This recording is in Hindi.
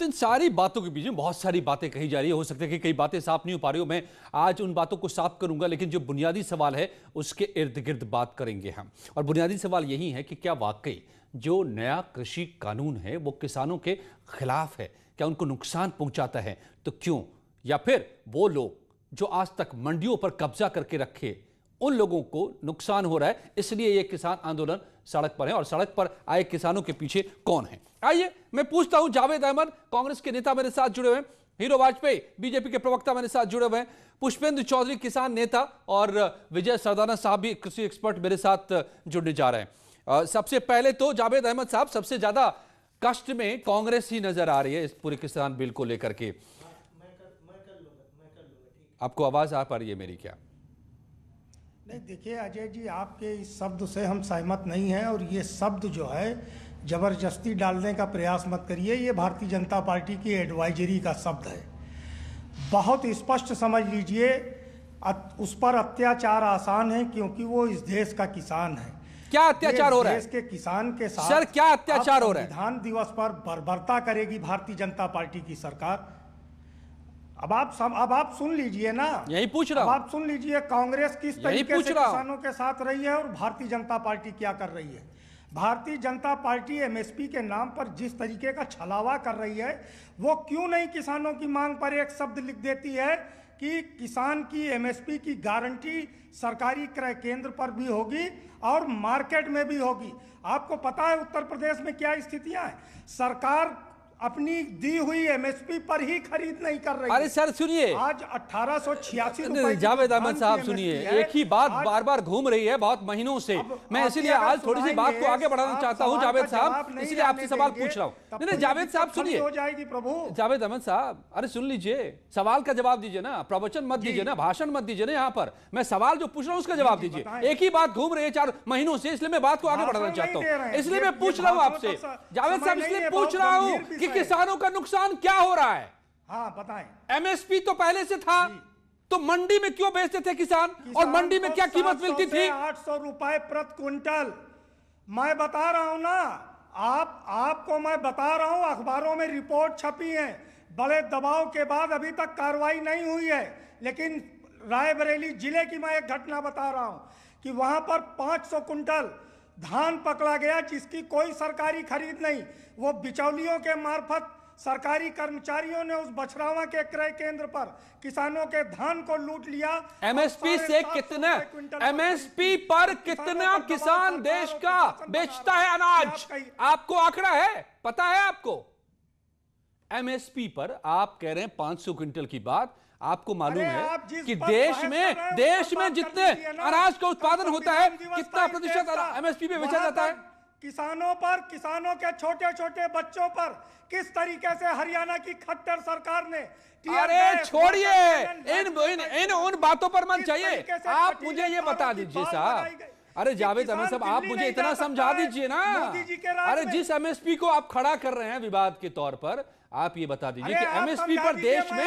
तो इन सारी बातों के बीच में बहुत सारी बातें कही जा रही है। हो सकता है कि कई बातें साफ नहीं हो पा रही हो। मैं आज उन बातों को साफ करूंगा, लेकिन जो बुनियादी सवाल है उसके इर्द गिर्द बात करेंगे हम। और बुनियादी सवाल यही है कि क्या वाकई जो नया कृषि कानून है वो किसानों के खिलाफ है? क्या उनको नुकसान पहुंचाता है? तो क्यों? या फिर वो लोग जो आज तक मंडियों पर कब्जा करके रखे, उन लोगों को नुकसान हो रहा है, इसलिए ये किसान आंदोलन सड़क पर है। और सड़क पर आए किसानों के पीछे कौन है? आइए मैं पूछता हूं। जावेद अहमद कांग्रेस के नेता मेरे साथ जुड़े हुए हैं, हीरो वाजपेयी बीजेपी के प्रवक्ता मेरे साथ जुड़े हुए हैं, पुष्पेंद्र चौधरी किसान नेता और विजय सरदाना साहब भी कृषि एक्सपर्ट मेरे साथ जुड़ने जा रहे हैं। सबसे पहले तो जावेद अहमद साहब, सबसे ज्यादा कष्ट में कांग्रेस ही नजर आ रही है इस पूरे किसान बिल को लेकर के। आपको आवाज आ पा रही है मेरी? क्या नहीं, देखिए अजय जी, आपके इस शब्द से हम सहमत नहीं हैं। और ये शब्द जो है ज़बरदस्ती डालने का प्रयास मत करिए। ये भारतीय जनता पार्टी की एडवाइजरी का शब्द है। बहुत स्पष्ट समझ लीजिए, उस पर अत्याचार आसान है क्योंकि वो इस देश का किसान है। क्या अत्याचार हो रहा है देश के किसान के साथ? सर, क्या अत्याचार हो रहा है? संविधान दिवस पर बर्बरता करेगी भारतीय जनता पार्टी की सरकार। अब आप सुन लीजिए ना, यही पूछ रहा हूं। आप सुन लीजिए, कांग्रेस किस तरीके से किसानों के साथ रही है और भारतीय जनता पार्टी क्या कर रही है। भारतीय जनता पार्टी एमएसपी के नाम पर जिस तरीके का छलावा कर रही है, वो क्यों नहीं किसानों की मांग पर एक शब्द लिख देती है कि किसान की एमएसपी की गारंटी सरकारी क्रय केंद्र पर भी होगी और मार्केट में भी होगी। आपको पता है उत्तर प्रदेश में क्या स्थितियां हैं? सरकार अपनी दी हुई एमएसपी पर ही खरीद नहीं कर रही। अरे सर सुनिए, आज 1886 जावेद अहमद साहब सुनिए, एक ही बात बार बार घूम रही है बहुत महीनों से। मैं इसलिए आज थोड़ी सी बात को आगे बढ़ाना चाहता हूं जावेद साहब, इसलिए आपसे सवाल पूछ रहा हूं। नहीं जावेद साहब सुनिए, हो जाएगी प्रभु। जावेद अहमद साहब, अरे सुन लीजिए, सवाल का जवाब दीजिए ना, प्रवचन मत दीजिए ना, भाषण मत दीजिए ना। यहाँ पर मैं सवाल जो पूछ रहा हूँ उसका जवाब दीजिए। एक ही बात घूम रही है 4 महीनों से, इसलिए मैं बात को आगे बढ़ाना चाहता हूँ। इसलिए मैं पूछ रहा हूँ आपसे जावेद साहब, इसलिए पूछ रहा हूँ कि किसानों का नुकसान क्या हो रहा है? हाँ बताएं। एमएसपी तो पहले से था, तो मंडी में क्यों बेचते थे किसान? और मंडी में क्या कीमत मिलती थी? 800 रुपए प्रति क्विंटल। मैं बता रहा हूं ना, आपको मैं बता रहा हूं, अखबारों में रिपोर्ट छपी है। बड़े दबाव के बाद अभी तक कार्रवाई नहीं हुई है, लेकिन रायबरेली जिले की मैं एक घटना बता रहा हूं कि वहां पर 500 कुंटल धान पकड़ा गया जिसकी कोई सरकारी खरीद नहीं। वो बिचौलियों के मार्फत सरकारी कर्मचारियों ने उस बछरावा के क्रय केंद्र पर किसानों के धान को लूट लिया। एमएसपी से कितना, एमएसपी पर कितना किसान देश का बेचता है अनाज? आपको आंकड़ा है, पता है आपको? एमएसपी पर आप कह रहे हैं 500 क्विंटल की बात। आपको मालूम है कि देश में जितने अनाज का उत्पादन होता है, कितना प्रतिशत एमएसपी पे बेचा जाता है? किसानों पर, किसानों के छोटे छोटे बच्चों पर किस तरीके से हरियाणा की खट्टर सरकार ने। अरे छोड़िए इन उन बातों पर मन चाहिए। आप मुझे ये बता दीजिए साहब, अरे जावेद अहमद साहब, आप मुझे इतना समझा दीजिए ना। अरे जिस एमएसपी को आप खड़ा कर रहे हैं विवाद के तौर पर, आप ये बता दीजिए कि एमएसपी पर देश में